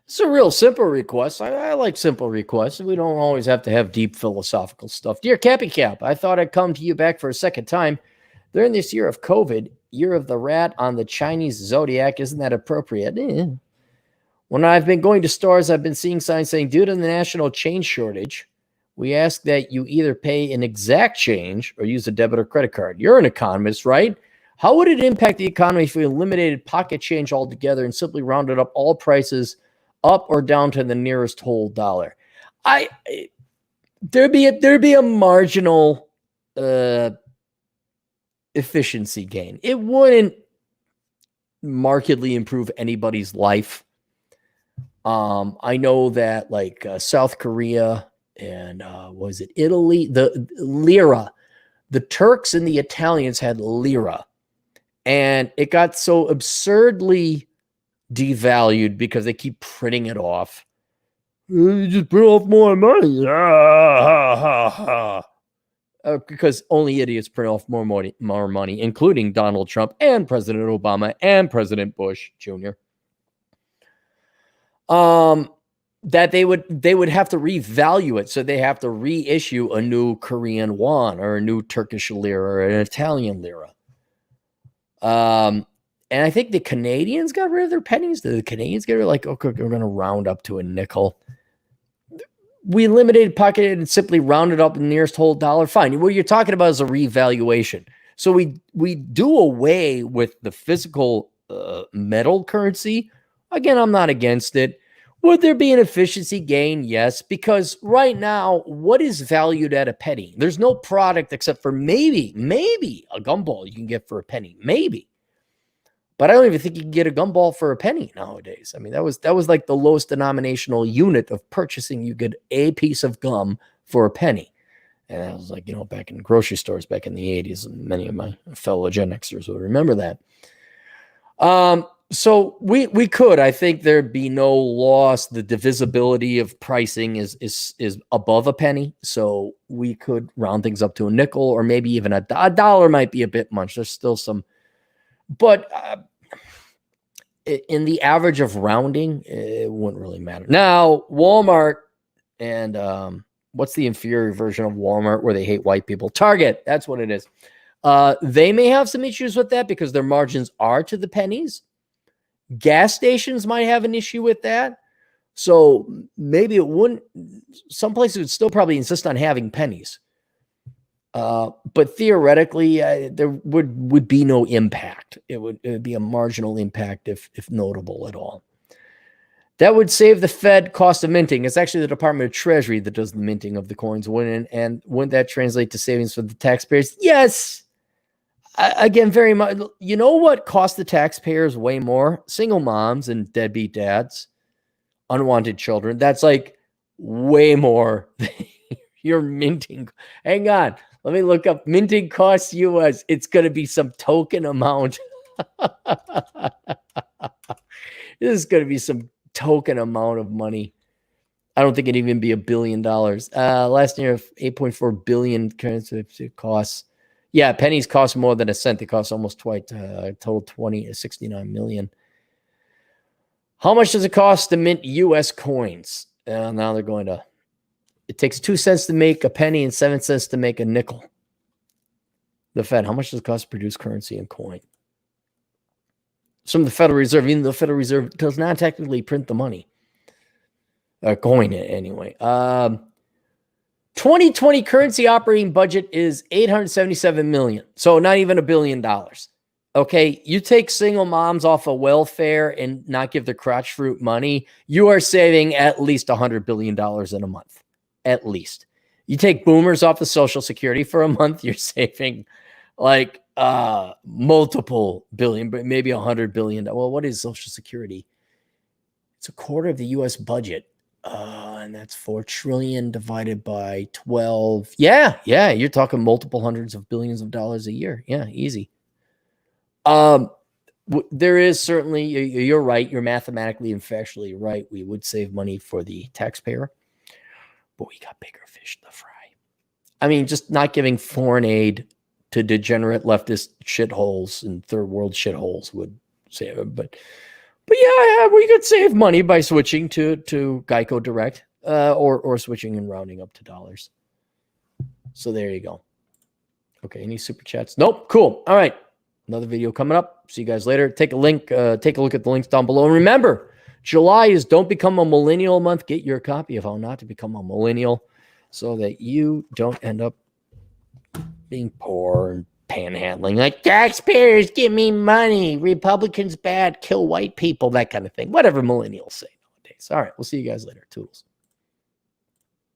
It's a real simple request. I like simple requests. We don't always have to have deep philosophical stuff. Dear Cappy Cap, I thought I'd come to you back for a second time. During this year of COVID, year of the rat on the Chinese zodiac, isn't that appropriate? When I've been going to stores, I've been seeing signs saying, due to the national change shortage, we ask that you either pay an exact change or use a debit or credit card. You're an economist, right? How would it impact the economy if we eliminated pocket change altogether and simply rounded up all prices up or down to the nearest whole dollar? There'd be a marginal efficiency gain. It wouldn't markedly improve anybody's life. I know that like South Korea and was it Italy, the lira, the Turks and the Italians had lira, and it got so absurdly devalued because they keep printing it off. You just print off more money. Because only idiots print off more money, including Donald Trump and President Obama and President Bush Jr. That they would have to revalue it, so they have to reissue a new Korean won or a new Turkish lira or an Italian lira. And I think the Canadians got rid of their pennies. The Canadians get rid of like, okay, we're going to round up to a nickel. We eliminated pocket and simply rounded up the nearest whole dollar. Fine. What you're talking about is a revaluation. So we do away with the physical metal currency. Again, I'm not against it. Would there be an efficiency gain? Yes, because right now, what is valued at a penny? There's no product except for maybe a gumball you can get for a penny, maybe. But I don't even think you can get a gumball for a penny nowadays. I mean, that was like the lowest denominational unit of purchasing. You get a piece of gum for a penny. And that was like, back in grocery stores back in the 80s. And many of my fellow Gen Xers will remember that. So we could, I think there'd be no loss. The divisibility of pricing is above a penny. So we could round things up to a nickel or maybe even a dollar might be a bit much. There's still some. But in the average of rounding, it wouldn't really matter. Now, Walmart and what's the inferior version of Walmart where they hate white people? Target, that's what it is. They may have some issues with that because their margins are to the pennies. Gas stations might have an issue with that. So maybe it wouldn't. Some places would still probably insist on having pennies. But theoretically, there would be no impact. It would be a marginal impact if notable at all. That would save the Fed cost of minting. It's actually the Department of Treasury that does the minting of the coins. And wouldn't that translate to savings for the taxpayers? Yes. Again, very much. You know what cost the taxpayers way more? Single moms and deadbeat dads, unwanted children. That's like way more than your minting. Hang on. Let me look up minting costs US. It's going to be some token amount. This is going to be some token amount of money. I don't think it'd even be $1 billion. Last year, 8.4 billion currency costs. Yeah, pennies cost more than a cent. They cost almost twice. Total 69 million. How much does it cost to mint US coins? Now they're going to. It takes 2 cents to make a penny and 7 cents to make a nickel. The Fed, how much does it cost to produce currency and coin? Some of the Federal Reserve, even the Federal Reserve does not technically print the money. Coin it anyway. 2020 currency operating budget is $877 million. So not even $1 billion. Okay, you take single moms off of welfare and not give the crotch fruit money, you are saving at least $100 billion in a month. At least. You take boomers off of Social Security for a month, you're saving like multiple billion, but maybe $100 billion. Well, what is Social Security? It's a quarter of the U.S. budget. And that's $4 trillion divided by 12. Yeah, you're talking multiple hundreds of billions of dollars a year. Yeah, easy. There is certainly, you're right. You're mathematically and factually right. We would save money for the taxpayer. But we got bigger fish to fry. I mean, just not giving foreign aid to degenerate leftist shitholes and third world shitholes would save it. But But yeah, we could save money by switching to Geico Direct, or switching and rounding up to dollars. So there you go. Okay, any super chats? Nope. Cool. All right, another video coming up. See you guys later. Take a look at the links down below. And remember, July is Don't Become a Millennial month. Get your copy of How Not to Become a Millennial, so that you don't end up being poor and panhandling, like taxpayers give me money, Republicans bad, kill white people, that kind of thing. Whatever millennials say nowadays. All right, we'll see you guys later. Toodles.